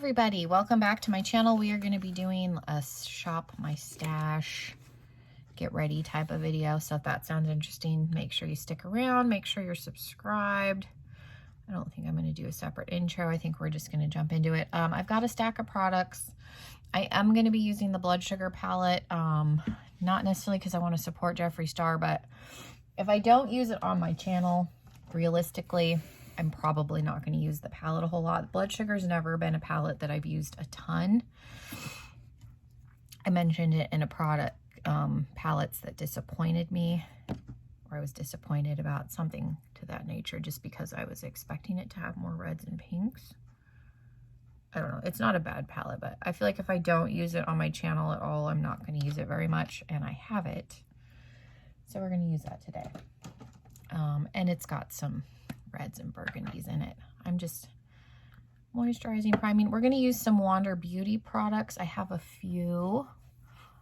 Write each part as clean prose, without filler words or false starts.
everybody, welcome back to my channel. We are going to be doing a shop my stash, get ready type of video. So if that sounds interesting, make sure you stick around, make sure you're subscribed. I don't think I'm going to do a separate intro. I think we're just going to jump into it. I've got a stack of products. I am going to be using the blood sugar palette, not necessarily because I want to support Jeffree Star, but if I don't use it on my channel, realistically, I'm probably not going to use the palette a whole lot. Blood sugar's never been a palette that I've used a ton. I mentioned it in a product palettes that disappointed me, or I was disappointed about something to that nature just because I was expecting it to have more reds and pinks. I don't know. It's not a bad palette, but I feel like if I don't use it on my channel at all, I'm not going to use it very much, and I have it. So we're going to use that today. And it's got some reds and burgundies in it. I'm just moisturizing, priming. We're going to use some Wander Beauty products. I have a few.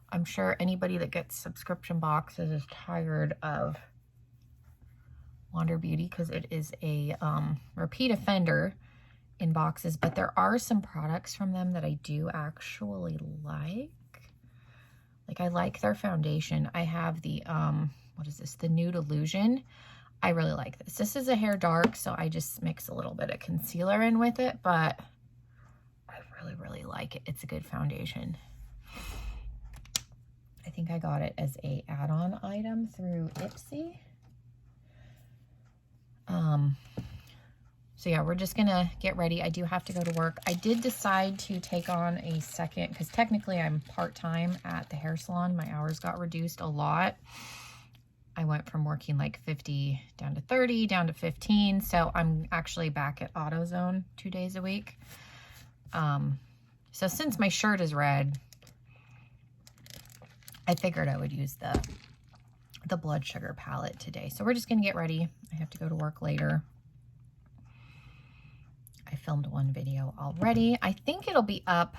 I'm sure anybody that gets subscription boxes is tired of Wander Beauty because it is a repeat offender in boxes, but there are some products from them that I do actually like. Like I like their foundation. I have the, what is this? The Nude Illusion. I really like this. This is a hair dark, so I just mix a little bit of concealer in with it, but I really, really like it. It's a good foundation. I think I got it as a add-on item through Ipsy. So yeah, we're just gonna get ready. I do have to go to work. I did decide to take on a second, because technically I'm part-time at the hair salon. My hours got reduced a lot. I went from working like 50 down to 30, down to 15. So I'm actually back at AutoZone 2 days a week. So since my shirt is red, I figured I would use the blood sugar palette today. So we're just gonna get ready. I have to go to work later. I filmed one video already. I think it'll be up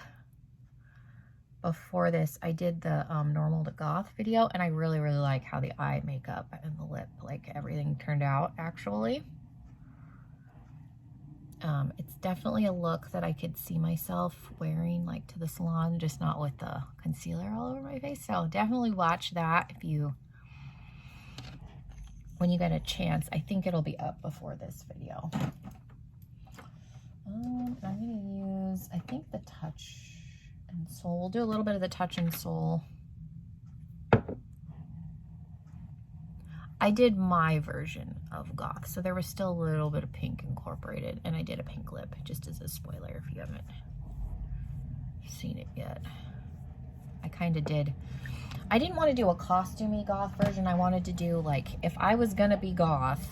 before this. I did the normal to goth video, and I really, really like how the eye makeup and the lip, like everything turned out actually. It's definitely a look that I could see myself wearing like to the salon, just not with the concealer all over my face. So definitely watch that if you, when you get a chance. I think it'll be up before this video. I'm gonna use, I think, the Touch and Soul. We'll do a little bit of the Touch and Soul. I did my version of goth, so there was still a little bit of pink incorporated, and I did a pink lip, just as a spoiler if you haven't seen it yet. I kind of did. I didn't want to do a costumey goth version. I wanted to do, like, if I was gonna be goth,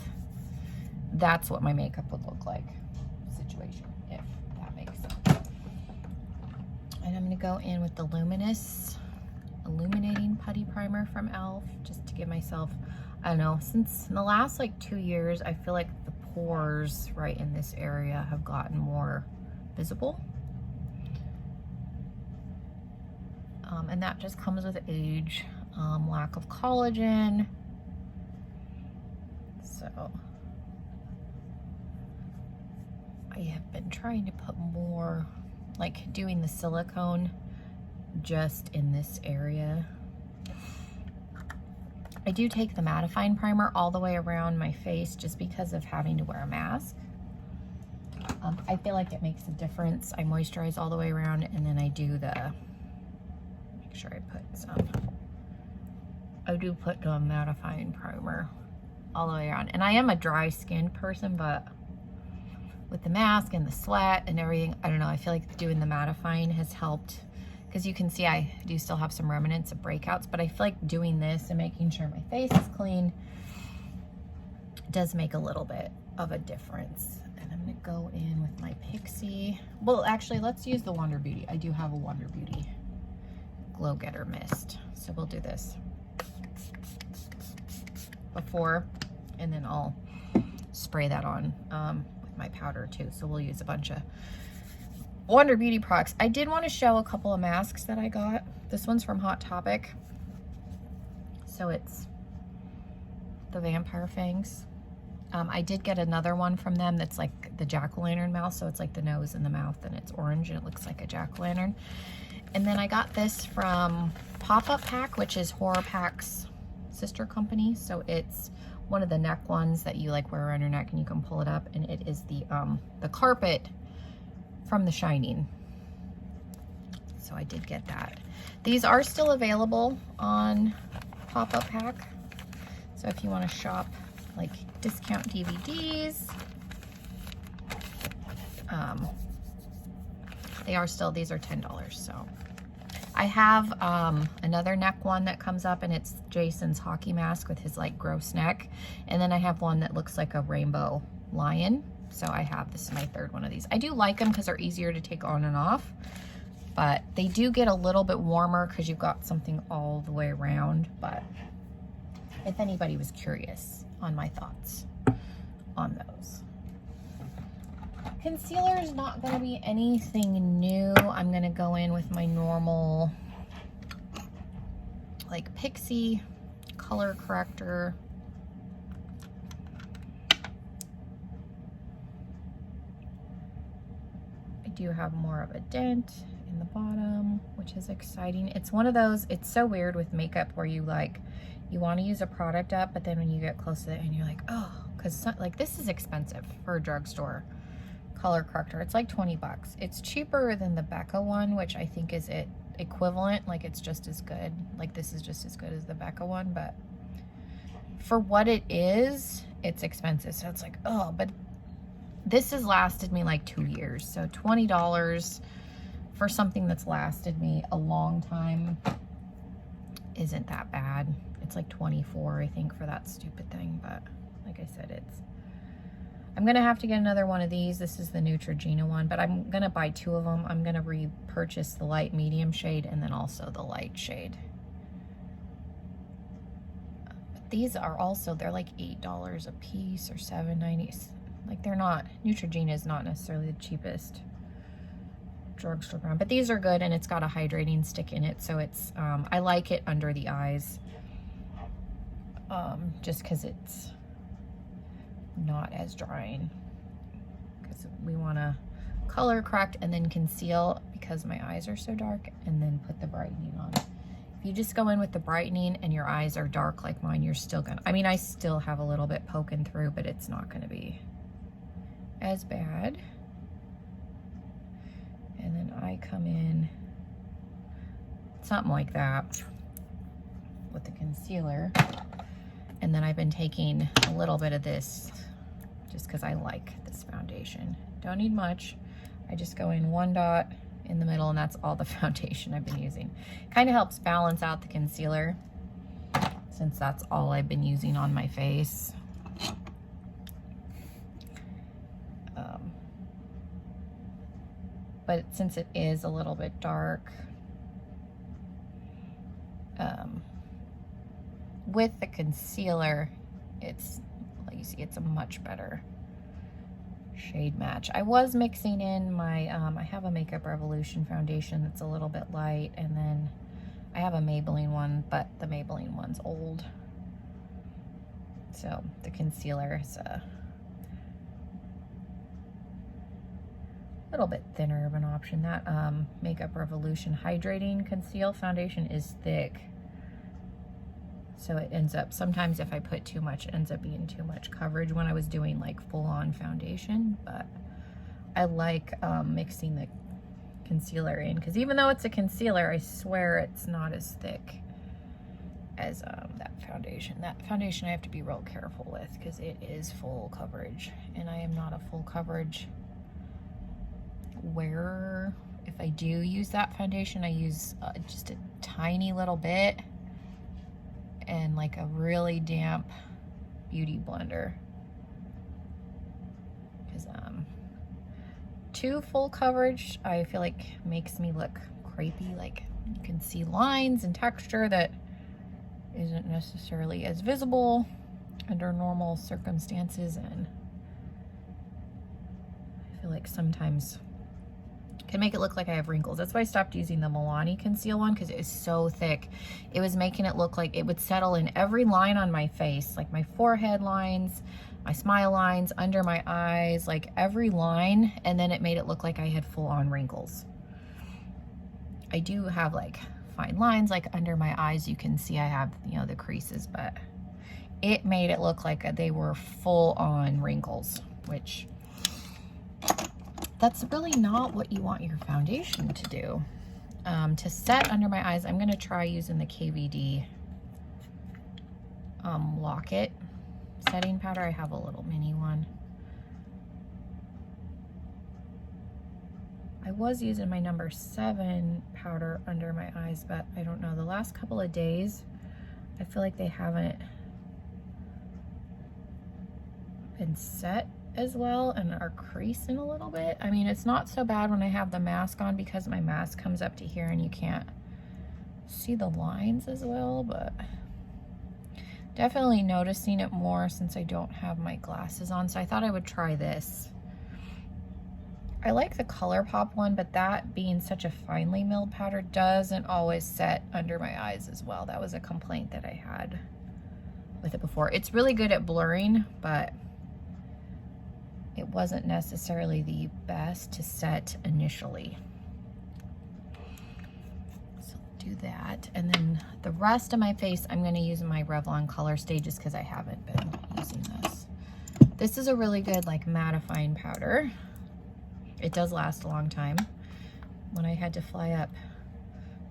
that's what my makeup would look like situation, if that makes sense. And I'm going to go in with the Luminous Illuminating Putty Primer from e.l.f. just to give myself, I don't know, since in the last like 2 years, I feel like the pores right in this area have gotten more visible. And that just comes with age, lack of collagen. So I have been trying to put more, like doing the silicone just in this area. I do take the mattifying primer all the way around my face just because of having to wear a mask. I feel like it makes a difference. I moisturize all the way around, and then I do the, make sure I put some, I do put the mattifying primer all the way around. And I am a dry skinned person, but with the mask and the sweat and everything, I don't know, I feel like doing the mattifying has helped, because you can see I do still have some remnants of breakouts, but I feel like doing this and making sure my face is clean does make a little bit of a difference. And I'm gonna go in with my Pixie. Well, actually, let's use the Wander Beauty. I do have a Wander Beauty Glow Getter Mist. So we'll do this before, and then I'll spray that on my powder too. So we'll use a bunch of Wander Beauty products. I did want to show a couple of masks that I got. This one's from Hot Topic. So it's the Vampire Fangs. I did get another one from them that's like the jack-o'-lantern mouth, so it's like the nose and the mouth, and it's orange and it looks like a jack-o'-lantern. And then I got this from Pop-Up Pack, which is Horror Pack's sister company. So it's one of the neck ones that you like wear around your neck and you can pull it up, and it is the carpet from The Shining. So I did get that. These are still available on Pop-Up Pack. So if you want to shop like discount DVDs, they are still, these are $10. So I have another neck one that comes up, and it's Jason's hockey mask with his like gross neck. And then I have one that looks like a rainbow lion. So I have, this is my third one of these. I do like them because they're easier to take on and off, but they do get a little bit warmer because you've got something all the way around. But if anybody was curious on my thoughts on those. Concealer is not going to be anything new. I'm going to go in with my normal like Pixie color corrector. I do have more of a dent in the bottom, which is exciting. It's one of those, it's so weird with makeup where you like, you want to use a product up, but then when you get close to it and you're like, oh, because like this is expensive for a drugstore color corrector. It's like 20 bucks. It's cheaper than the Becca one, which I think is it equivalent. Like it's just as good. Like this is just as good as the Becca one, but for what it is, it's expensive. So it's like, oh, but this has lasted me like 2 years. So $20 for something that's lasted me a long time isn't that bad. It's like 24, I think, for that stupid thing. But like I said, I'm gonna have to get another one of these. This is the Neutrogena one, but I'm gonna buy 2 of them. I'm gonna repurchase the light medium shade and then also the light shade. But these are also, they're like $8 a piece or $7.90. Like they're not, Neutrogena is not necessarily the cheapest drugstore brand, but these are good, and it's got a hydrating stick in it, so it's I like it under the eyes, just because it's not as drying, because we want to color correct and then conceal because my eyes are so dark, and then put the brightening on. If you just go in with the brightening and your eyes are dark like mine, you're still gonna, I mean, I still have a little bit poking through, but it's not gonna be as bad. And then I come in something like that with the concealer. And then I've been taking a little bit of this just because I like this foundation. Don't need much. I just go in 1 dot in the middle, and that's all the foundation I've been using. Kind of helps balance out the concealer since that's all I've been using on my face. But since it is a little bit dark, with the concealer, it's, like you see, it's a much better shade match. I was mixing in my, I have a Makeup Revolution foundation that's a little bit light, and then I have a Maybelline one, but the Maybelline one's old. So the concealer is a little bit thinner of an option. That Makeup Revolution Hydrating Conceal foundation is thick, so it ends up, sometimes if I put too much, it ends up being too much coverage when I was doing like full-on foundation. But I like mixing the concealer in, because even though it's a concealer, I swear it's not as thick as that foundation. That foundation I have to be real careful with because it is full coverage, and I am not a full coverage wearer. If I do use that foundation, I use just a tiny little bit and like a really damp beauty blender, because too full coverage I feel like makes me look crepey. Like you can see lines and texture that isn't necessarily as visible under normal circumstances, and I feel like sometimes Can make it look like I have wrinkles. That's why I stopped using the Milani Conceal one, because it was so thick. It was making it look like it would settle in every line on my face, like my forehead lines, my smile lines, under my eyes, like every line, and then it made it look like I had full-on wrinkles. I do have like fine lines, like under my eyes you can see I have, you know, the creases, but it made it look like they were full-on wrinkles, which that's really not what you want your foundation to do. To set under my eyes, I'm going to try using the KVD Locket setting powder. I have a little mini one. I was using my number 7 powder under my eyes, but I don't know. The last couple of days, I feel like they haven't been set as well and are creasing a little bit. I mean, it's not so bad when I have the mask on, because my mask comes up to here and you can't see the lines as well, but definitely noticing it more since I don't have my glasses on. So I thought I would try this. I like the ColourPop one, but that being such a finely milled powder doesn't always set under my eyes as well. That was a complaint that I had with it before. It's really good at blurring, but it wasn't necessarily the best to set initially. So do that. And then the rest of my face, I'm going to use my Revlon Colorstay just because I haven't been using this. This is a really good like mattifying powder. It does last a long time. When I had to fly up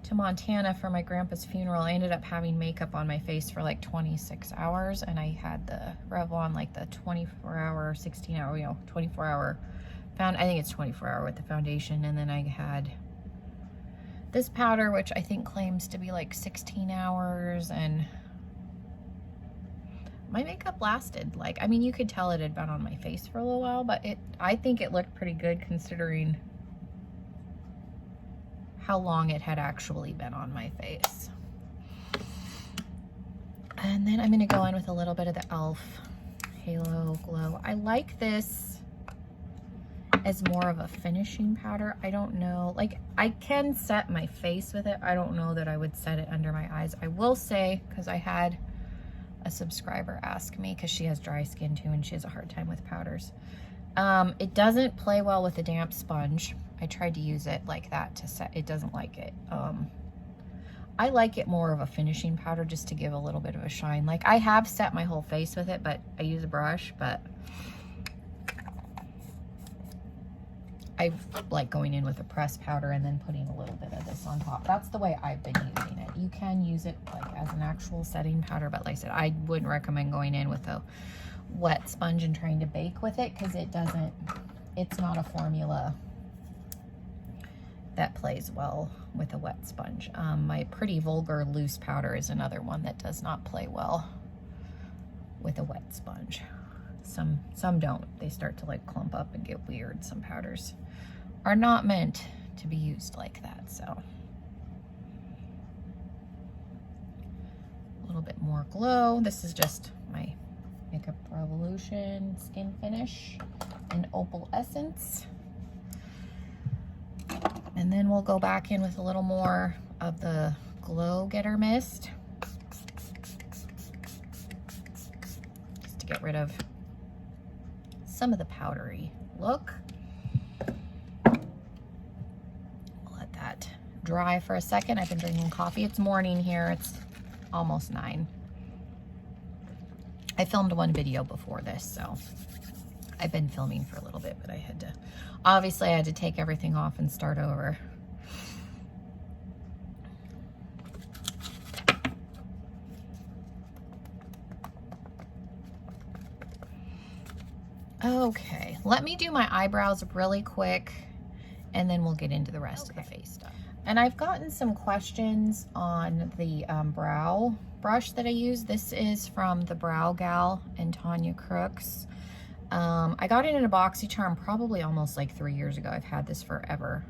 to Montana for my grandpa's funeral, I ended up having makeup on my face for like 26 hours, and I had the Revlon, like the 24-hour, 16-hour, you know, 24-hour I think it's 24-hour with the foundation, and then I had this powder, which I think claims to be like 16 hours, and my makeup lasted. Like, I mean, you could tell it had been on my face for a little while, but I think it looked pretty good considering how long it had actually been on my face. And then I'm going to go in with a little bit of the e.l.f. Halo Glow. I like this as more of a finishing powder. I don't know, like I can set my face with it. I don't know that I would set it under my eyes. I will say, because I had a subscriber ask me, because she has dry skin too and she has a hard time with powders. It doesn't play well with a damp sponge. I tried to use it like that to set, it doesn't like it. I like it more of a finishing powder just to give a little bit of a shine. Like, I have set my whole face with it, but I use a brush, but I like going in with a pressed powder and then putting a little bit of this on top. That's the way I've been using it. You can use it like as an actual setting powder, but like I said, I wouldn't recommend going in with a wet sponge and trying to bake with it, because it's not a formula that plays well with a wet sponge. My Pretty Vulgar loose powder is another one that does not play well with a wet sponge. Some don't. They start to like clump up and get weird. Some powders are not meant to be used like that. So a little bit more glow. This is just my Makeup Revolution Skin Finish in Opal Essence. And then we'll go back in with a little more of the Glow Getter Mist, just to get rid of some of the powdery look. Let that dry for a second. I've been drinking coffee. It's morning here. It's almost 9. I filmed one video before this, so I've been filming for a little bit, but I had to take everything off and start over. Okay, let me do my eyebrows really quick, and then we'll get into the rest of the face stuff. And I've gotten some questions on the brow brush that I use. This is from the Brow Gal and Tanya Crooks. I got it in a BoxyCharm probably almost like 3 years ago. I've had this forever.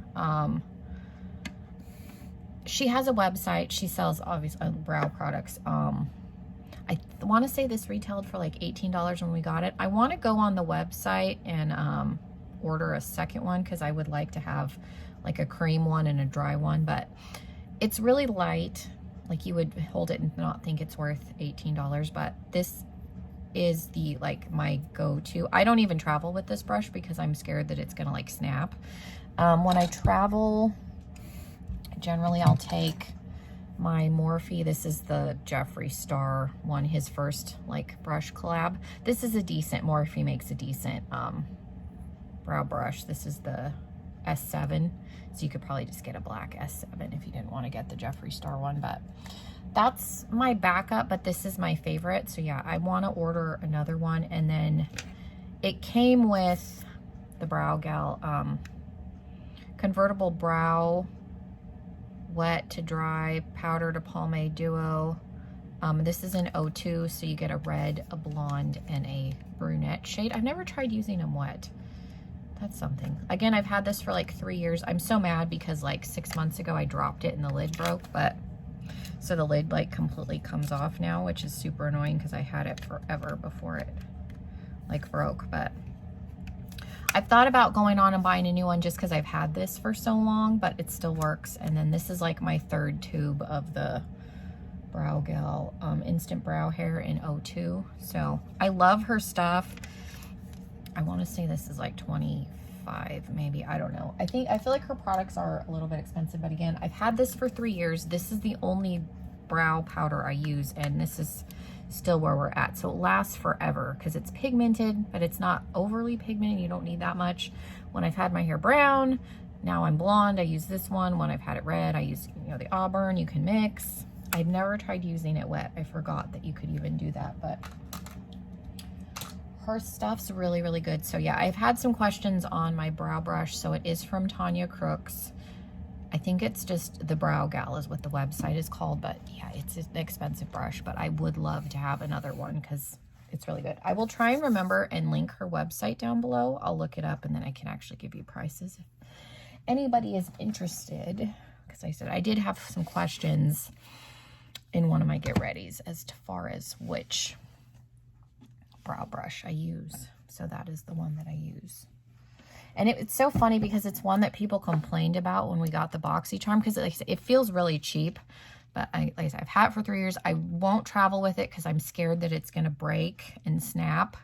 She has a website. She sells obviously brow products. I want to say this retailed for like $18 when we got it. I want to go on the website and order a second one, because I would like to have like a cream one and a dry one, but it's really light. Like you would hold it and not think it's worth $18, but this is the like my go-to. I don't even travel with this brush because I'm scared that it's gonna like snap. When I travel, generally I'll take my Morphe. This is the Jeffree Star one, his first like brush collab. This is a decent, Morphe makes a decent brow brush. This is the S7, so you could probably just get a black S7 if you didn't want to get the Jeffree Star one, but that's my backup. But this is my favorite, so yeah, I want to order another one. And then it came with the Brow Gal convertible brow wet to dry powder to pomade duo. This is an 02, so you get a red, a blonde, and a brunette shade. I've never tried using them wet. That's something. Again, I've had this for like 3 years. I'm so mad because like 6 months ago I dropped it and the lid broke, but so the lid like completely comes off now, which is super annoying because I had it forever before it like broke. But I've thought about going on and buying a new one just because I've had this for so long, but it still works. And then this is like my 3rd tube of the Brow Gal Instant Brow Hair in 02. So I love her stuff. I want to say this is like 25, maybe. I don't know. I feel like her products are a little bit expensive, but again, I've had this for 3 years. This is the only brow powder I use, and this is still where we're at. So it lasts forever because it's pigmented, but it's not overly pigmented. You don't need that much. When I've had my hair brown, now I'm blonde, I use this one. When I've had it red, I use, you know, the auburn. You can mix. I've never tried using it wet. I forgot that you could even do that, but her stuff's really, really good. So yeah, I've had some questions on my brow brush. So it is from Tanya Crooks. I think it's just the Brow Gal is what the website is called, but yeah, it's an expensive brush, but I would love to have another one because it's really good. I will try and remember and link her website down below. I'll look it up and then I can actually give you prices if anybody is interested. Because I said I did have some questions in one of my get readies as far as which brow brush I use. So that is the one that I use. And it's so funny because it's one that people complained about when we got the BoxyCharm because like it feels really cheap. But like I said, I've had it for 3 years. I won't travel with it because I'm scared that it's going to break and snap.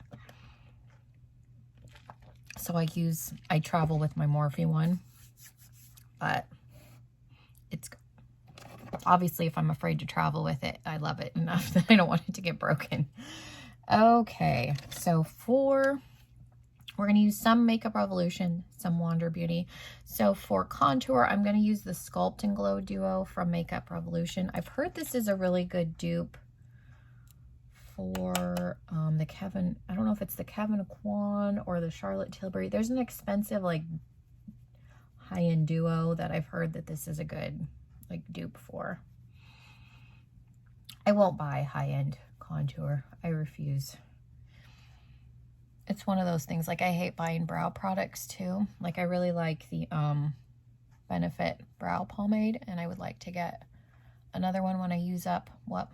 So I travel with my Morphe one. But it's obviously, if I'm afraid to travel with it, I love it enough that I don't want it to get broken. Okay, so we're going to use some Makeup Revolution, some Wander Beauty. So for contour, I'm going to use the Sculpt and Glow Duo from Makeup Revolution. I've heard this is a really good dupe for the Kevin, I don't know if it's the Kevin Kwan or the Charlotte Tilbury. There's an expensive like high-end duo that I've heard that this is a good like dupe for. I won't buy high-end contour. I refuse. It's one of those things, like I hate buying brow products too. Like I really like the Benefit brow pomade, and I would like to get another one when I use up what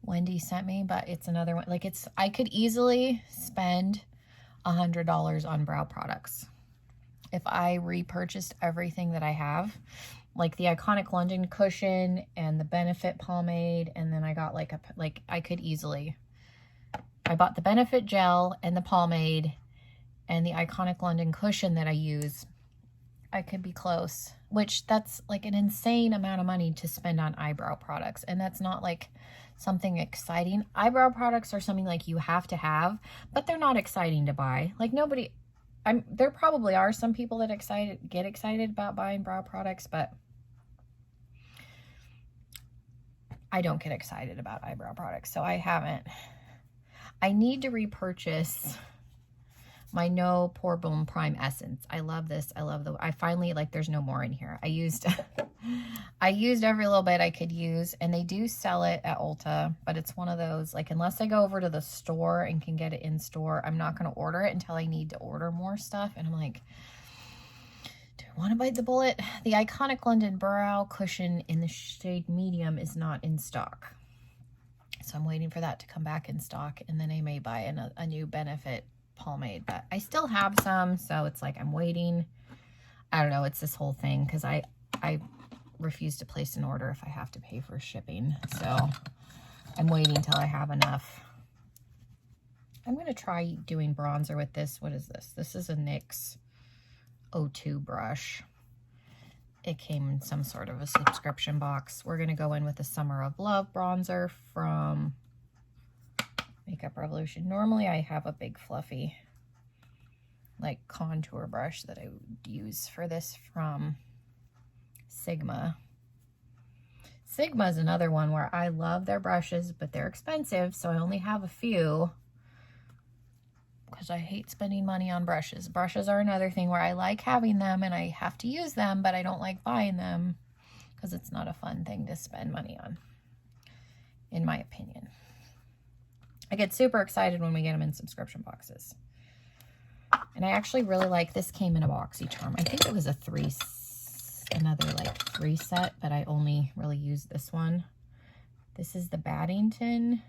Wendy sent me, but it's another one. Like I could easily spend $100 on brow products if I repurchased everything that I have, like the Iconic London cushion and the Benefit pomade, and then I got like I could easily. I bought the Benefit gel and the pomade and the Iconic London cushion that I use. I could be close, which that's like an insane amount of money to spend on eyebrow products. And that's not like something exciting. Eyebrow products are something like you have to have, but they're not exciting to buy. Like nobody, there probably are some people that get excited about buying brow products, but I don't get excited about eyebrow products. So I haven't. I need to repurchase my No Pore Bone Prime Essence. I love this. I finally, like, there's no more in here. I used every little bit I could use, and they do sell it at Ulta, but it's one of those, like, unless I go over to the store and can get it in store, I'm not going to order it until I need to order more stuff. And I'm like, do I want to bite the bullet? The Iconic London Brow Cushion in the shade medium is not in stock. So I'm waiting for that to come back in stock, and then I may buy a new Benefit pomade, but I still have some, so it's like I'm waiting. I don't know, it's this whole thing because I refuse to place an order if I have to pay for shipping. So I'm waiting till I have enough. I'm going to try doing bronzer with this. What is this? This is a NYX 02 brush. It came in some sort of a subscription box. We're going to go in with the Summer of Love bronzer from Makeup Revolution. Normally I have a big fluffy like contour brush that I would use for this from Sigma. Sigma is another one where I love their brushes, but they're expensive, so I only have a few because I hate spending money on brushes. Brushes are another thing where I like having them and I have to use them, but I don't like buying them because it's not a fun thing to spend money on, in my opinion. I get super excited when we get them in subscription boxes. And I actually really like, this came in a BoxyCharm. I think it was another like 3 set, but I only really used this one. This is the Baddington.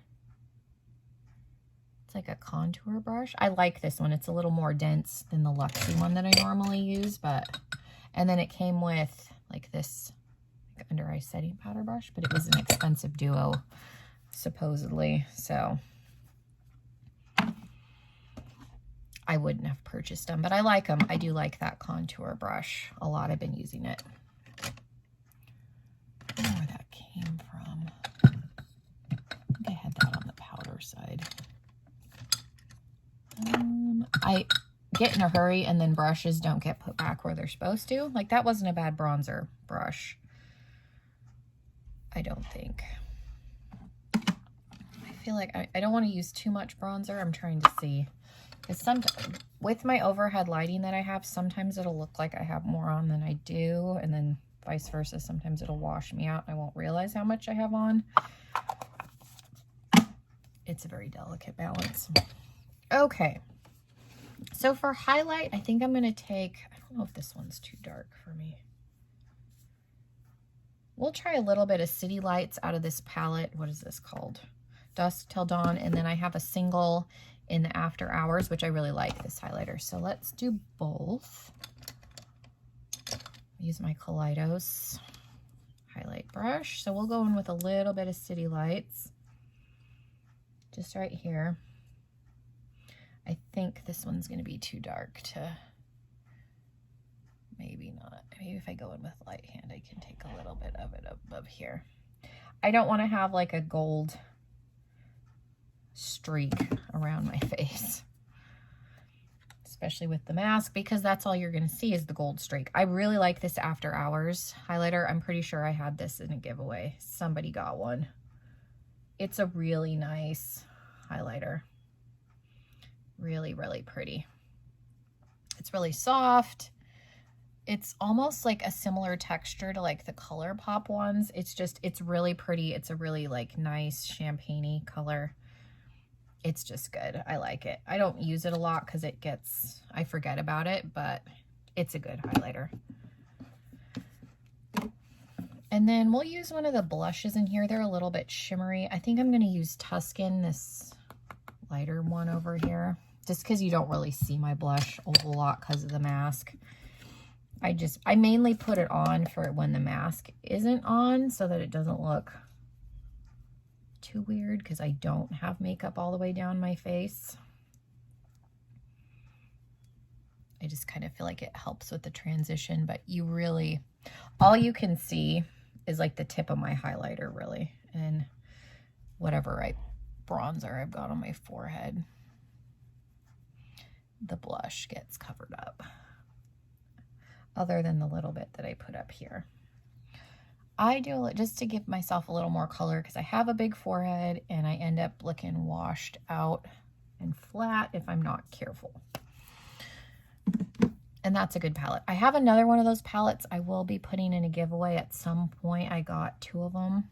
It's like a contour brush. I like this one. It's a little more dense than the Luxie one that I normally use, and then it came with like this like under eye setting powder brush, but it was an expensive duo, supposedly, so I wouldn't have purchased them, but I like them. I do like that contour brush a lot. I've been using it. I don't know where that came from. I think I had that on the powder side. I get in a hurry and then brushes don't get put back where they're supposed to. Like that wasn't a bad bronzer brush, I don't think. I feel like I don't want to use too much bronzer. I'm trying to see. Because with my overhead lighting that I have, sometimes it'll look like I have more on than I do, and then vice versa. Sometimes it'll wash me out. I won't realize how much I have on. It's a very delicate balance. Okay. So for highlight, I think I'm going to take, I don't know if this one's too dark for me. We'll try a little bit of City Lights out of this palette. What is this called? Dusk Till Dawn. And then I have a single in the After Hours, which I really like, this highlighter. So let's do both. Use my Kaleidos highlight brush. So we'll go in with a little bit of City Lights. Just right here. I think this one's going to be too dark to, maybe not. Maybe if I go in with light hand, I can take a little bit of it above here. I don't want to have like a gold streak around my face, especially with the mask, because that's all you're going to see is the gold streak. I really like this After Hours highlighter. I'm pretty sure I had this in a giveaway. Somebody got one. It's a really nice highlighter. Really, really pretty. It's really soft. It's almost like a similar texture to like the ColourPop ones. It's really pretty. It's a really like nice champagne-y color. It's just good. I like it. I don't use it a lot because I forget about it, but it's a good highlighter. And then we'll use one of the blushes in here. They're a little bit shimmery. I think I'm going to use Tuscan, this lighter one over here, just because you don't really see my blush a whole lot because of the mask. I mainly put it on for when the mask isn't on so that it doesn't look too weird, because I don't have makeup all the way down my face. I just kind of feel like it helps with the transition, but all you can see is like the tip of my highlighter, really, and whatever bronzer I've got on my forehead. The blush gets covered up, other than the little bit that I put up here. I do it just to give myself a little more color because I have a big forehead and I end up looking washed out and flat if I'm not careful. And that's a good palette. I have another one of those palettes I will be putting in a giveaway at some point. I got 2 of them.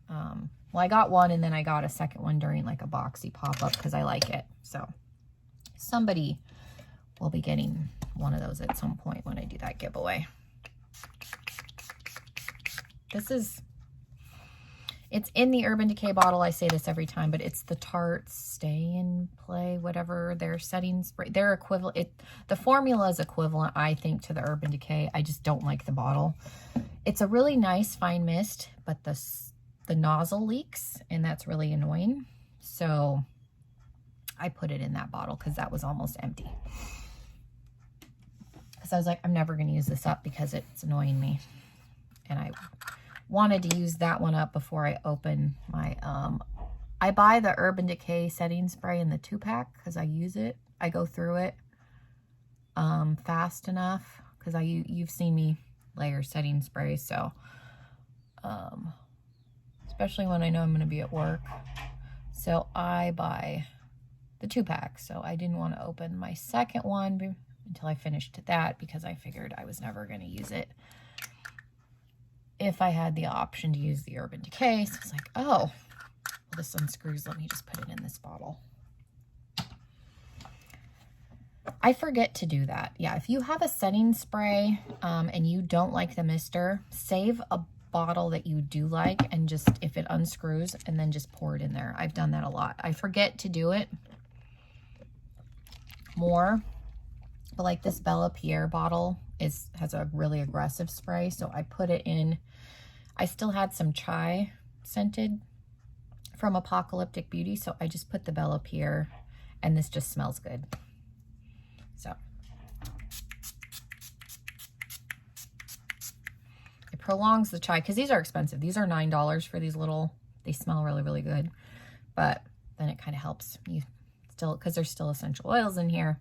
Well, I got one and then I got a second one during like a boxy pop-up because I like it. So somebody will be getting one of those at some point when I do that giveaway. It's in the Urban Decay bottle. I say this every time, but it's the Tarte Stay in Play, whatever their setting spray. They're equivalent. The formula is equivalent, I think, to the Urban Decay. I just don't like the bottle. It's a really nice fine mist, but the nozzle leaks, and that's really annoying. So I put it in that bottle because that was almost empty. Because I was like, I'm never going to use this up because it's annoying me. And I wanted to use that one up before I open my, I buy the Urban Decay setting spray in the 2-pack because I use it. I go through it fast enough because you've seen me layer setting spray. So, especially when I know I'm going to be at work. So I buy the 2-pack. So I didn't want to open my second one until I finished that because I figured I was never going to use it if I had the option to use the Urban Decay. So I was like, oh, well, this unscrews. Let me just put it in this bottle. I forget to do that. Yeah, if you have a setting spray and you don't like the mister, save a bottle that you do like and just, if it unscrews, and then just pour it in there. I've done that a lot. I forget to do it more, but like this Bella Pierre bottle has a really aggressive spray, so I put it in. I still had some chai scented from Apocalyptic Beauty, so I just put the Bella Pierre, and this just smells good. So it prolongs the chai, because these are expensive. These are $9 for these little, they smell really, really good, but then it kind of helps you still, because there's still essential oils in here.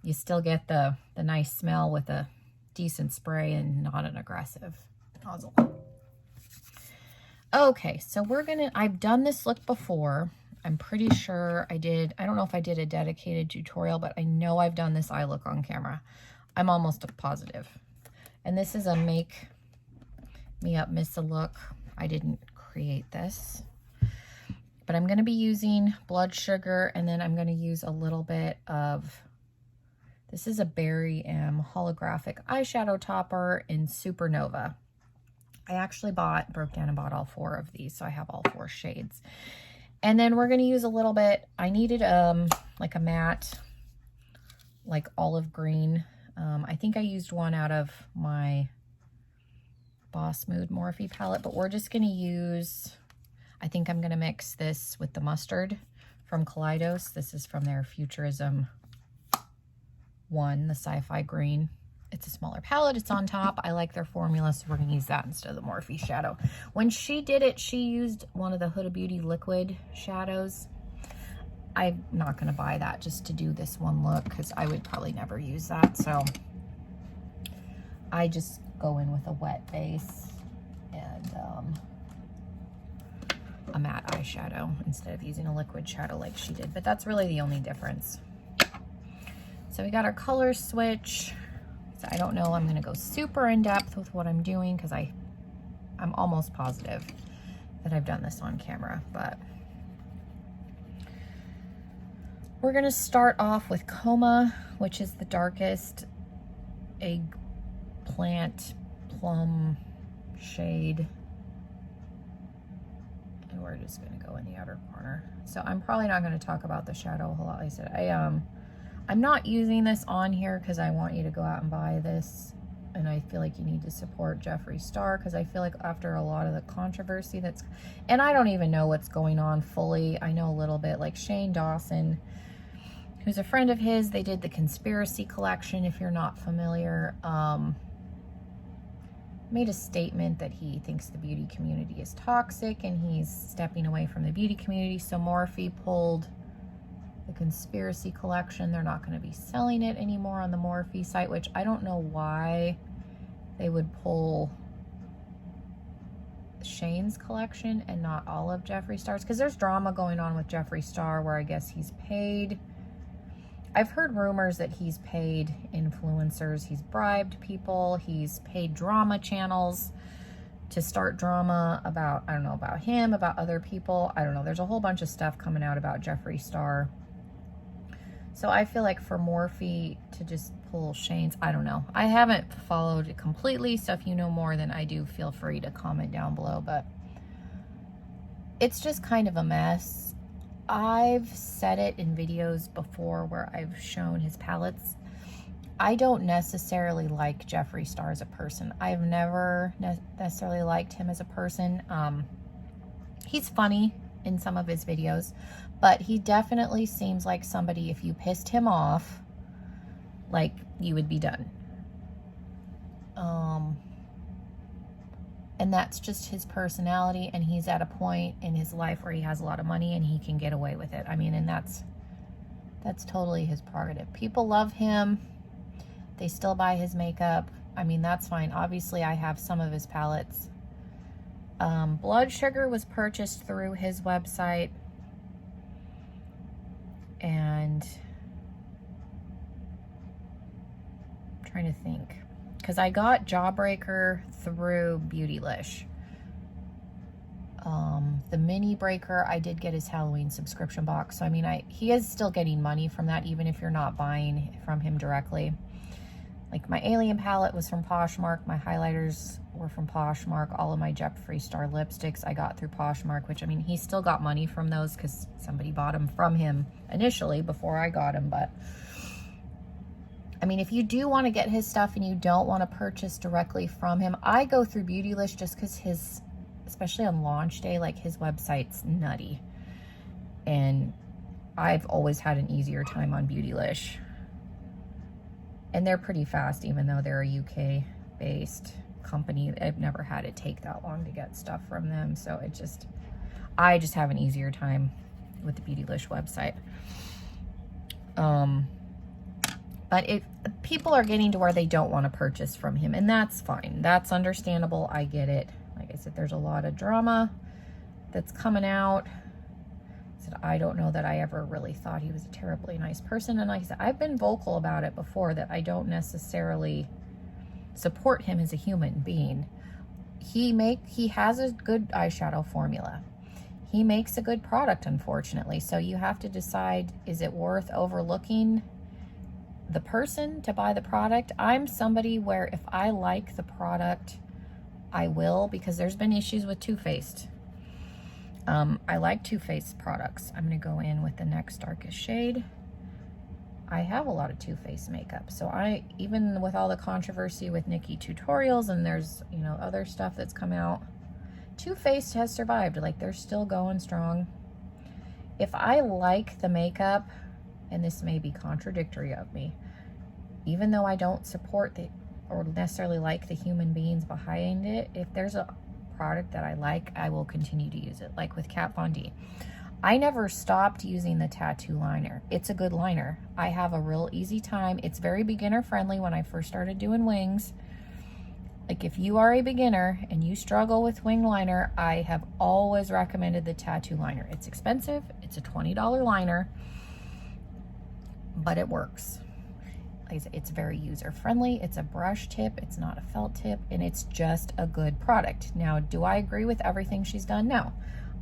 You still get the nice smell with a decent spray and not an aggressive nozzle. Okay, so I've done this look before. I'm pretty sure I did. I don't know if I did a dedicated tutorial, but I know I've done this eye look on camera. I'm almost positive. And this is a Make Me Up Miss a Look. I didn't create this, but I'm going to be using blood sugar, and then I'm going to use a little bit of, this is a Barium holographic eyeshadow topper in Supernova. I actually broke down and bought all 4 of these, so I have all 4 shades. And then we're going to use a little bit, I needed like a matte, like olive green. I think I used one out of my Boss Mood Morphe palette, but we're just going to use, I think I'm going to mix this with the mustard from Kaleidos. This is from their Futurism one, the Sci-Fi Green. It's a smaller palette. It's on top. I like their formula, so we're going to use that instead of the Morphe shadow. When she did it, she used one of the Huda Beauty liquid shadows. I'm not going to buy that just to do this one look because I would probably never use that. So I just go in with a wet base and a matte eyeshadow instead of using a liquid shadow like she did. But that's really the only difference. So we got our color switch. So I don't know, I'm going to go super in depth with what I'm doing because I'm almost positive that I've done this on camera, but we're going to start off with Coma, which is the darkest eggplant plum shade. And we're just going to go in the outer corner. So I'm probably not going to talk about the shadow a whole lot. Like I said, I'm not using this on here because I want you to go out and buy this, and I feel like you need to support Jeffree Star because I feel like after a lot of the controversy and I don't even know what's going on fully. I know a little bit, like Shane Dawson, who's a friend of his, they did the Conspiracy Collection, if you're not familiar, made a statement that he thinks the beauty community is toxic and he's stepping away from the beauty community. So Morphe pulled the Conspiracy Collection. They're not going to be selling it anymore on the Morphe site, which I don't know why they would pull Shane's collection and not all of Jeffree Star's, because there's drama going on with Jeffree Star where I guess he's paid. I've heard rumors that he's paid influencers, he's bribed people, he's paid drama channels to start drama about, I don't know, about him, about other people. I don't know. There's a whole bunch of stuff coming out about Jeffree Star. So I feel like for Morphe to just pull Shane's, I don't know. I haven't followed it completely, so if you know more than I do, feel free to comment down below. But it's just kind of a mess. I've said it in videos before where I've shown his palettes. I don't necessarily like Jeffree Star as a person. I've never necessarily liked him as a person. He's funny in some of his videos, but he definitely seems like somebody, if you pissed him off, like, you would be done. And that's just his personality, and he's at a point in his life where he has a lot of money and he can get away with it. I mean, and that's totally his prerogative. People love him. They still buy his makeup. I mean, that's fine. Obviously, I have some of his palettes. Blood Sugar was purchased through his website. And I'm trying to think. Because I got Jawbreaker through Beautylish. The Mini Breaker, I did get his Halloween subscription box. So, I mean, he is still getting money from that, even if you're not buying from him directly. Like, my Alien palette was from Poshmark. My highlighters were from Poshmark. All of my Jeffree Star lipsticks I got through Poshmark, which, I mean, he still got money from those because somebody bought them from him initially before I got them. But, I mean, if you do want to get his stuff and you don't want to purchase directly from him, I go through Beautylish just because his, especially on launch day, like, his website's nutty. And I've always had an easier time on Beautylish. And they're pretty fast, even though they're a UK-based company. I've never had it take that long to get stuff from them. So I just have an easier time with the Beautylish website. But if people are getting to where they don't want to purchase from him, and that's fine. That's understandable. I get it. Like I said, there's a lot of drama that's coming out. I don't know that I ever really thought he was a terribly nice person. And like I said, I've been vocal about it before, that I don't necessarily support him as a human being. He has a good eyeshadow formula. He makes a good product, unfortunately. So you have to decide, is it worth overlooking the person to buy the product? I'm somebody where if I like the product, I will, because there's been issues with Too Faced. I like Too Faced products. I'm going to go in with the next darkest shade. I have a lot of Too Faced makeup. So even with all the controversy with Nikki Tutorials, and there's, you know, other stuff that's come out, Too Faced has survived. Like, they're still going strong. If I like the makeup, and this may be contradictory of me, even though I don't support or necessarily like the human beings behind it, if there's a product that I like, I will continue to use it. Like with Kat Von D, I never stopped using the tattoo liner. It's a good liner. I have a real easy time. It's very beginner friendly. When I first started doing wings, like, if you are a beginner and you struggle with wing liner, I have always recommended the tattoo liner. It's expensive. It's a $20 liner, but it works. Like I said, it's very user friendly. It's a brush tip. It's not a felt tip, and it's just a good product. Now, do I agree with everything she's done? No.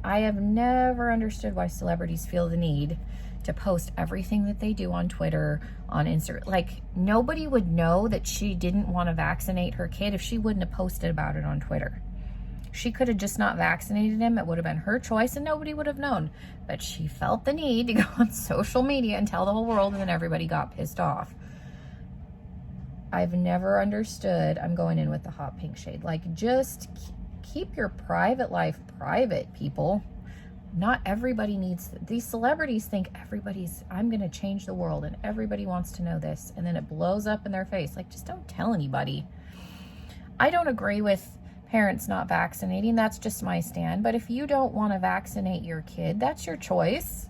I have never understood why celebrities feel the need to post everything that they do on Twitter, on Instagram. Like, nobody would know that she didn't want to vaccinate her kid if she wouldn't have posted about it on Twitter. She could have just not vaccinated him. It would have been her choice and nobody would have known. But she felt the need to go on social media and tell the whole world, and then everybody got pissed off. I've never understood. I'm going in with the hot pink shade. Like, just keep your private life private, people. Not everybody needs, these celebrities think I'm going to change the world and everybody wants to know this, and then it blows up in their face. Like, just don't tell anybody. I don't agree with parents not vaccinating. That's just my stand. But if you don't want to vaccinate your kid, that's your choice.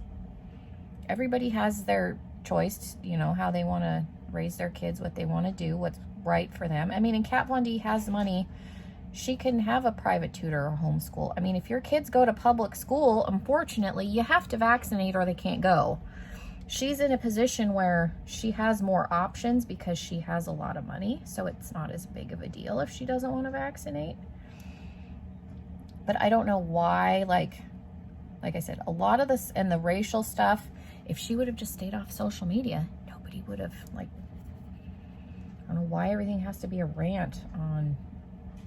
Everybody has their choice, you know, how they want to raise their kids, what they want to do, what's right for them. I mean, and Kat Von D has money. She can have a private tutor or homeschool. I mean, if your kids go to public school, unfortunately, you have to vaccinate or they can't go. She's in a position where she has more options because she has a lot of money, so it's not as big of a deal if she doesn't want to vaccinate. But I don't know why, like I said, a lot of this and the racial stuff, if she would have just stayed off social media, nobody would have, like, I don't know why everything has to be a rant on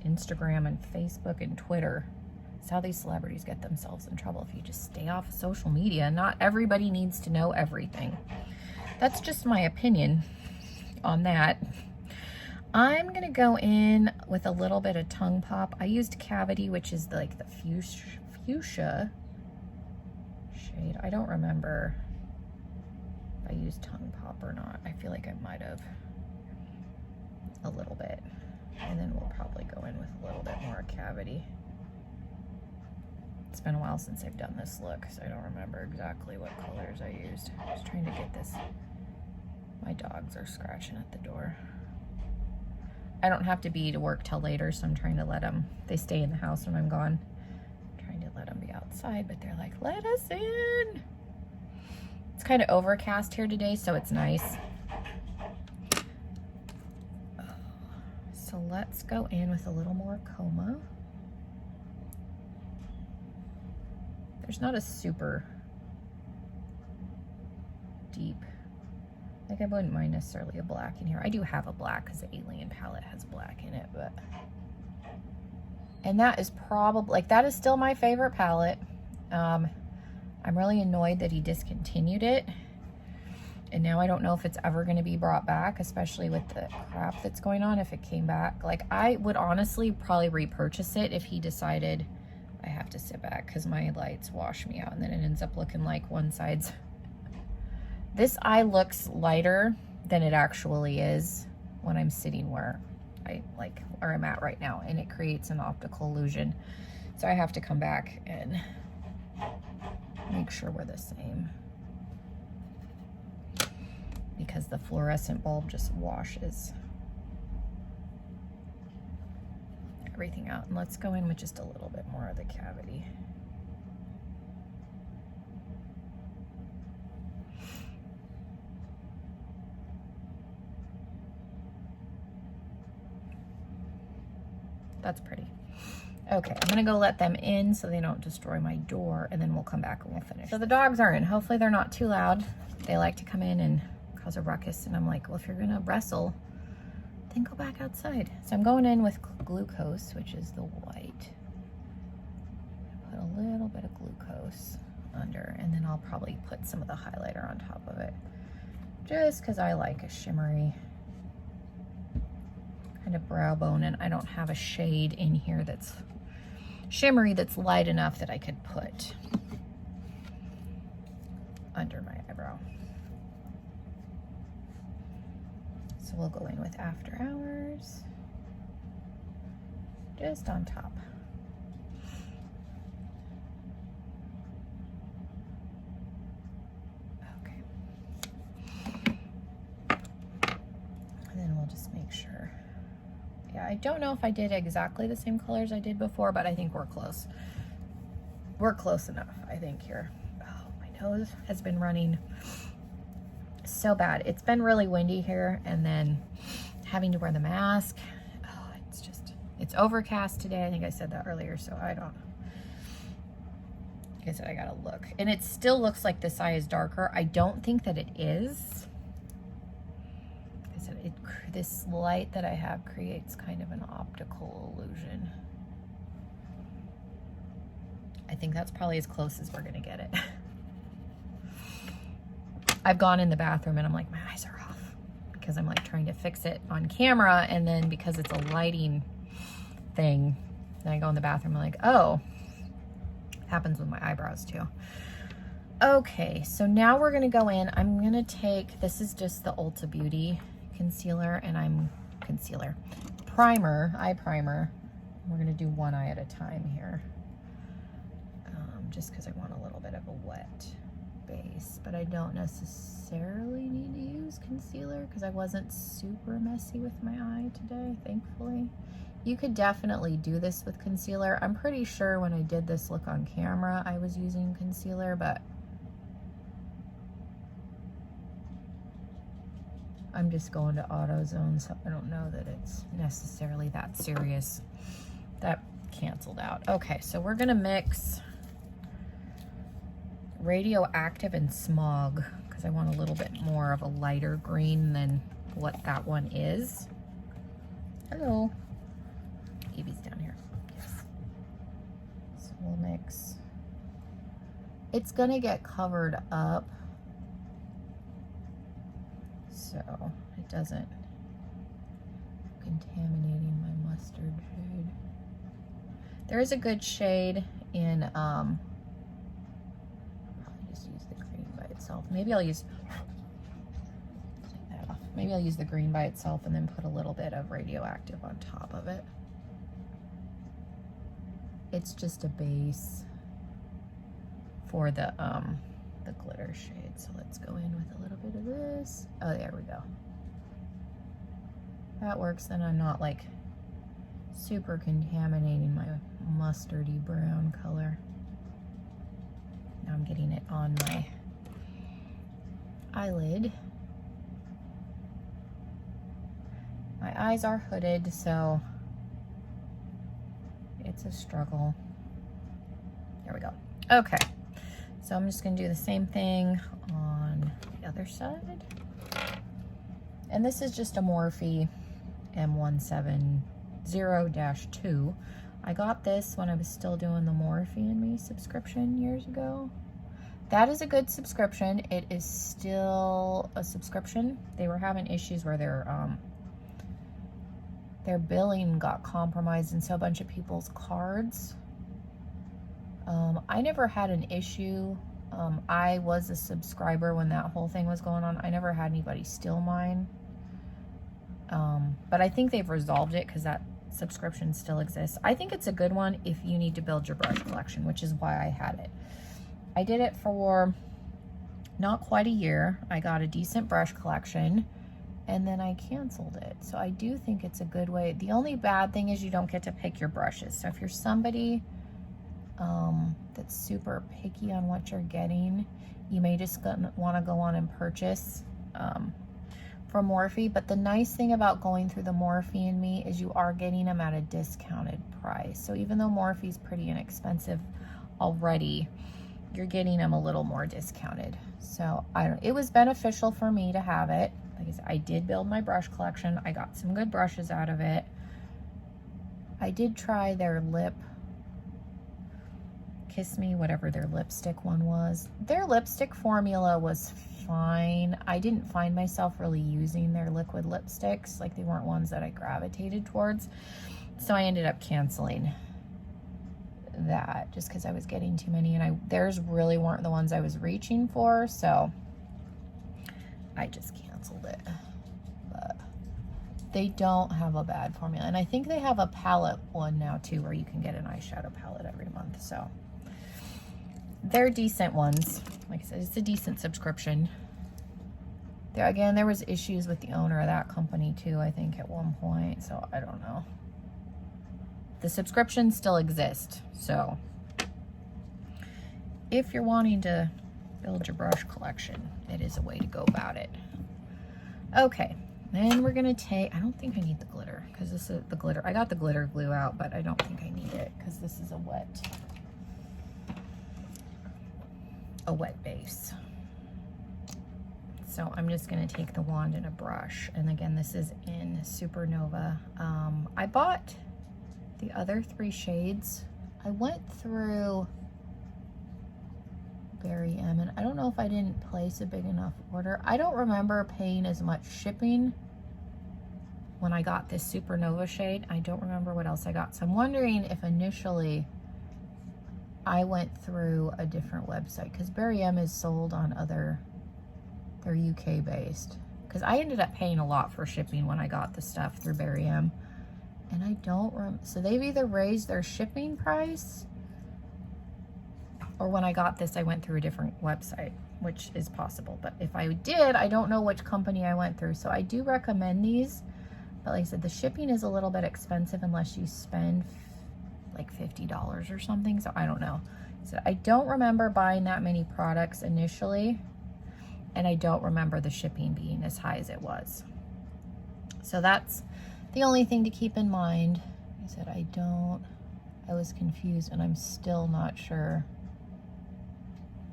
Instagram and Facebook and Twitter. It's how these celebrities get themselves in trouble. If you just stay off of social media, not everybody needs to know everything. That's just my opinion on that. I'm gonna go in with a little bit of Tongue Pop. I used Cavity, which is like the fuchsia shade. I don't remember if I used Tongue Pop or not. I feel like I might have a little bit. And then we'll probably go in with a little bit more Cavity. It's been a while since I've done this look, so I don't remember exactly what colors I used. I was trying to get this. My dogs are scratching at the door. I don't have to be to work till later, so I'm trying to let them, they stay in the house when I'm gone. I'm trying to let them be outside, but they're like, let us in. It's kind of overcast here today, so it's nice. So let's go in with a little more Coma. There's not a super deep, like I wouldn't mind necessarily a black in here. I do have a black because the Alien palette has black in it, but, and that is probably, like that is still my favorite palette. I'm really annoyed that he discontinued it. And now I don't know if it's ever going to be brought back, especially with the crap that's going on. If it came back, like I would honestly probably repurchase it if he decided. I have to sit back because my lights wash me out and then it ends up looking like one side's. This eye looks lighter than it actually is when I'm sitting where I'm at right now, and it creates an optical illusion. So I have to come back and make sure we're the same, because the fluorescent bulb just washes everything out. And let's go in with just a little bit more of the Cavity. That's pretty. Okay, I'm gonna go let them in so they don't destroy my door, and then we'll come back and we'll finish. So the dogs are in. Hopefully they're not too loud. They like to come in and cause a ruckus, and I'm like, well, if you're gonna wrestle, then go back outside. So I'm going in with glucose, which is the white. Put a little bit of glucose under, and then I'll probably put some of the highlighter on top of it, just because I like a shimmery kind of brow bone, and I don't have a shade in here that's shimmery that's light enough that I could put under my eyebrow. So we'll go in with After Hours just on top. Okay. And then we'll just make sure. Yeah, I don't know if I did exactly the same colors I did before, but I think we're close. We're close enough, I think, here. Oh, my nose has been running so bad. It's been really windy here, and then having to wear the mask. Oh, it's overcast today. I think I said that earlier, so I don't. Like I said, I gotta look. And it still looks like this eye is darker. I don't think that it is. Like I said, this light that I have creates kind of an optical illusion. I think that's probably as close as we're gonna get it. I've gone in the bathroom and I'm like, my eyes are off, because I'm like trying to fix it on camera, and then because it's a lighting thing, then I go in the bathroom, I'm like, oh, happens with my eyebrows too. Okay, so now we're gonna go in. I'm gonna take, this is just the Ulta Beauty concealer, and eye primer. We're gonna do one eye at a time here, just because I want a little bit of a wet base, but I don't necessarily need to use concealer because I wasn't super messy with my eye today, thankfully. You could definitely do this with concealer. I'm pretty sure when I did this look on camera I was using concealer, but I'm just going to AutoZone, so I don't know that it's necessarily that serious. That canceled out. Okay, so we're gonna mix Radioactive and Smog, because I want a little bit more of a lighter green than what that one is. Hello. Evie's down here. Yes. So we'll mix. It's gonna get covered up, so it doesn't contaminating my mustard shade. There is a good shade in, probably just use the green by itself. Maybe I'll use, take that off. Maybe I'll use the green by itself and then put a little bit of radioactive on top of it. It's just a base for the glitter shade. So let's go in with a little bit of this. Oh, there we go. That works, then I'm not like super contaminating my mustardy brown color. Now I'm getting it on my eyelid. My eyes are hooded, so it's a struggle. There we go. Okay, so I'm just gonna do the same thing on the other side. And this is just a Morphe M17-0-2. I got this when I was still doing the Morphe and Me subscription years ago. That is a good subscription. It is still a subscription. They were having issues where their billing got compromised, and so a bunch of people's cards. I never had an issue. I was a subscriber when that whole thing was going on. I never had anybody steal mine. But I think they've resolved it because that subscription still exists. I think it's a good one if you need to build your brush collection, which is why I had it. I did it for not quite a year. I got a decent brush collection and then I canceled it. So I do think it's a good way. The only bad thing is you don't get to pick your brushes. So if you're somebody that's super picky on what you're getting, you may just want to go on and purchase from Morphe. But the nice thing about going through the Morphe and Me is you are getting them at a discounted price. So even though Morphe's pretty inexpensive already, you're getting them a little more discounted. So it was beneficial for me to have it. Like I said, I did build my brush collection. I got some good brushes out of it. I did try their lip Kiss Me, whatever their lipstick one was. Their lipstick formula was fine. I didn't find myself really using their liquid lipsticks. Like, they weren't ones that I gravitated towards. So I ended up canceling that just because I was getting too many, and theirs really weren't the ones I was reaching for, so I just canceled it. But they don't have a bad formula, and I think they have a palette one now too, where you can get an eyeshadow palette every month. So they're decent ones. Like I said, it's a decent subscription. Again, there was issues with the owner of that company too, I think, at one point, so I don't know. The subscriptions still exist, so if you're wanting to build your brush collection, it is a way to go about it. Okay, then we're gonna take, I don't think I need the glitter, because this is the glitter. I got the glitter glue out, but I don't think I need it because this is a wet base. So I'm just gonna take the wand and a brush, and again, this is in Supernova. I bought the other 3 shades. I went through Barium, and I don't know if I didn't place a big enough order. I don't remember paying as much shipping when I got this Supernova shade. I don't remember what else I got. So I'm wondering if initially I went through a different website, because Barium is sold on they're UK based. Because I ended up paying a lot for shipping when I got the stuff through Barium. And I don't remember, so they've either raised their shipping price, or when I got this, I went through a different website, which is possible. But if I did, I don't know which company I went through. So I do recommend these. But like I said, the shipping is a little bit expensive unless you spend like $50 or something. So I don't know. So I don't remember buying that many products initially. And I don't remember the shipping being as high as it was. So that's the only thing to keep in mind. I said I was confused, and I'm still not sure.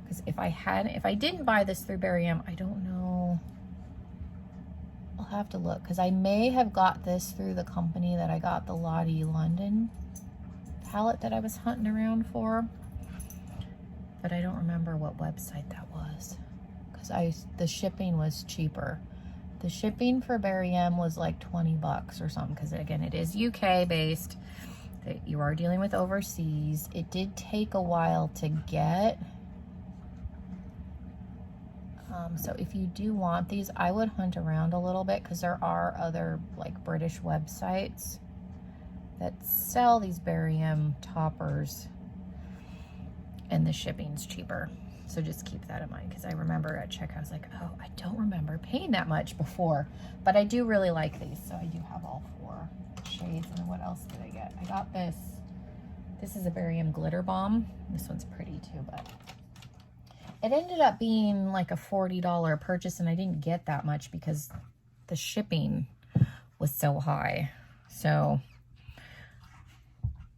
Because if I didn't buy this through Barium, I don't know. I'll have to look, because I may have got this through the company that I got the Lottie London palette that I was hunting around for, but I don't remember what website that was because the shipping was cheaper. The shipping for Barium was like 20 bucks or something because, again, it is UK based. That you are dealing with overseas. It did take a while to get. So if you do want these, I would hunt around a little bit because there are other like British websites that sell these Barium toppers and the shipping's cheaper. So just keep that in mind because I remember at checkout I was like, oh, I don't remember paying that much before, but I do really like these. So I do have all 4 shades. And then what else did I get? I got this. This is a Barium glitter bomb. This one's pretty too, but it ended up being like a $40 purchase, and I didn't get that much because the shipping was so high. So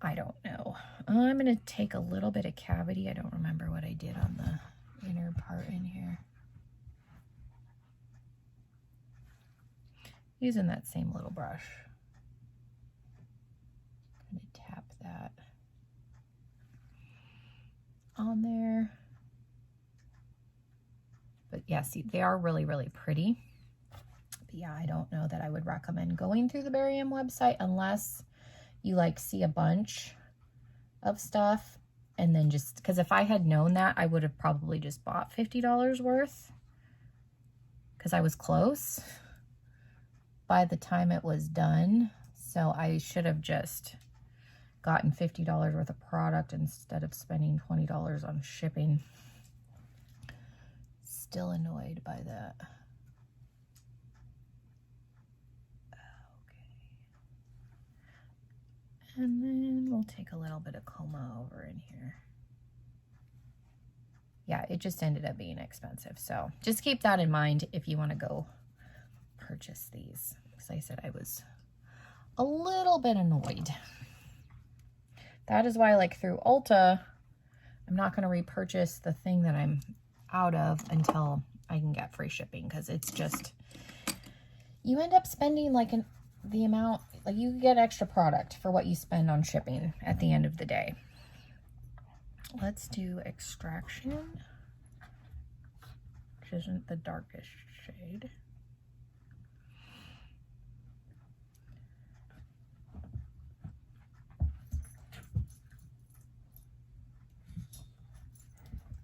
I don't know. I'm going to take a little bit of cavity. I don't remember what I did on the inner part in here. Using that same little brush. I'm going to tap that on there. But yeah, see, they are really, really pretty. But yeah, I don't know that I would recommend going through the Barium website unless you like see a bunch of stuff and then just, because if I had known that, I would have probably just bought $50 worth because I was close by the time it was done. So I should have just gotten $50 worth of product instead of spending $20 on shipping. Still annoyed by that. Okay. And then we'll take a little bit of coma over in here. Yeah, it just ended up being expensive. So just keep that in mind if you want to go purchase these. Because like I said, I was a little bit annoyed. That is why, like, through Ulta, I'm not going to repurchase the thing that I'm out of until I can get free shipping, because it's just, you end up spending like the amount, like you get extra product for what you spend on shipping at the end of the day. Let's do Extraction, which isn't the darkest shade.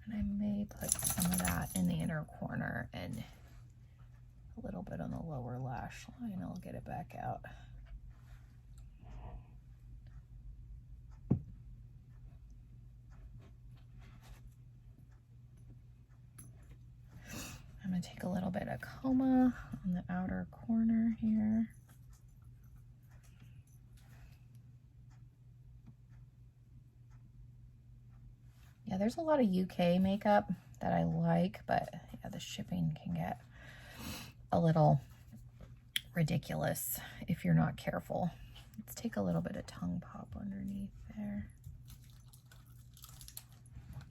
And I may put some of that in the inner corner and a little bit on the lower lash line. I'll get it back out. I'm going to take a little bit of coma on the outer corner here. Yeah, there's a lot of UK makeup that I like, but yeah, the shipping can get a little ridiculous if you're not careful. Let's take a little bit of tongue pop underneath there.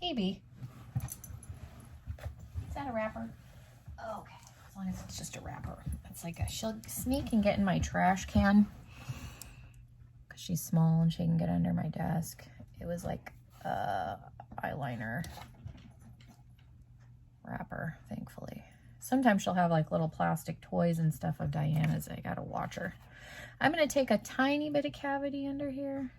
Maybe. Is that a wrapper? Oh, okay, as long as it's just a wrapper. It's like she'll sneak and get in my trash can because she's small and she can get under my desk. It was like eyeliner wrapper, thankfully. Sometimes she'll have like little plastic toys and stuff of Diana's. I gotta watch her. I'm gonna take a tiny bit of cavity under here.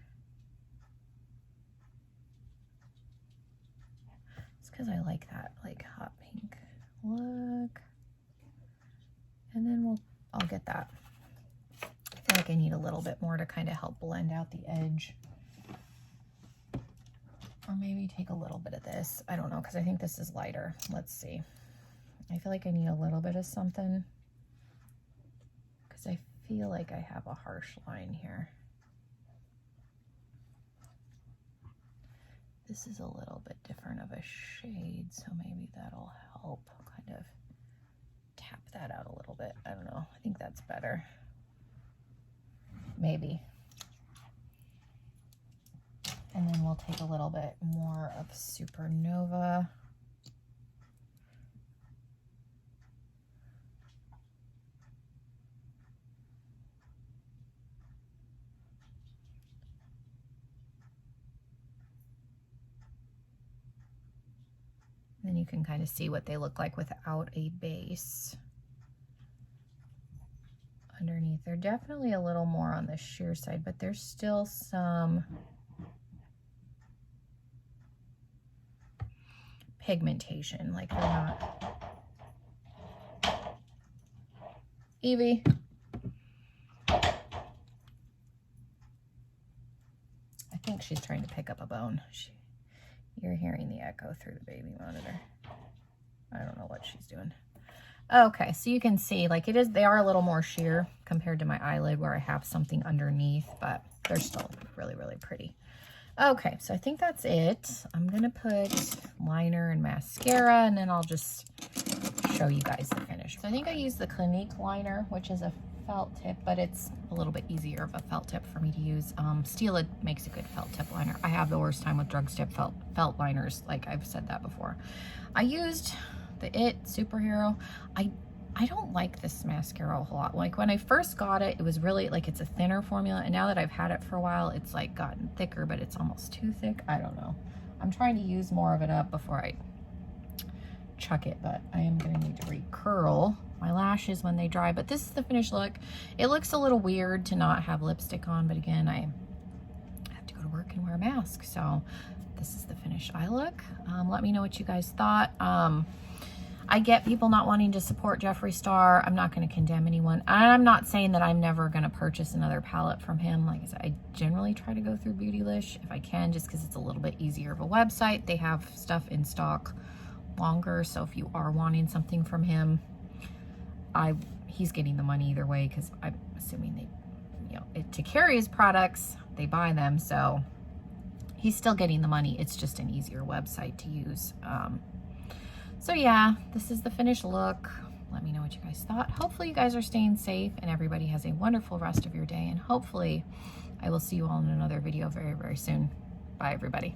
It's because I like that like hot pink look. And then I'll get that. I feel like I need a little bit more to kind of help blend out the edge. Or maybe take a little bit of this. I don't know, because I think this is lighter. Let's see. I feel like I need a little bit of something because I feel like I have a harsh line here. This is a little bit different of a shade, so maybe that'll help kind of tap that out a little bit. I don't know. I think that's better. Maybe. And then we'll take a little bit more of Supernova. you can kind of see what they look like without a base. Underneath, they're definitely a little more on the sheer side, but there's still some pigmentation, like they're not. Evie. I think she's trying to pick up a bone. You're hearing the echo through the baby monitor. I don't know what she's doing. Okay, so you can see, like they are a little more sheer compared to my eyelid where I have something underneath, but they're still really, really pretty. Okay, so I think that's it. I'm gonna put liner and mascara, and then I'll just show you guys the finish. So I think I used the Clinique liner, which is a felt tip, but it's a little bit easier of a felt tip for me to use. Stila makes a good felt tip liner. I have the worst time with drugstore felt liners, like I've said that before. I used the It Superhero. I don't like this mascara a whole lot. Like when I first got it, it was really like, it's a thinner formula, and now that I've had it for a while, it's like gotten thicker, but it's almost too thick. I don't know. I'm trying to use more of it up before I chuck it, but I am gonna need to recurl my lashes when they dry. But this is the finished look. It looks a little weird to not have lipstick on, but again, I have to go to work and wear a mask, so this is the finished eye look. Let me know what you guys thought. I get people not wanting to support Jeffree Star. I'm not going to condemn anyone. I'm not saying that I'm never going to purchase another palette from him. Like I said, I generally try to go through Beautylish if I can, just because it's a little bit easier of a website. They have stuff in stock longer, so if you are wanting something from him, he's getting the money either way, because I'm assuming they, to carry his products, they buy them, so he's still getting the money. It's just an easier website to use. So yeah, this is the finished look. Let me know what you guys thought. Hopefully you guys are staying safe and everybody has a wonderful rest of your day. And hopefully I will see you all in another video very, very soon. Bye, everybody.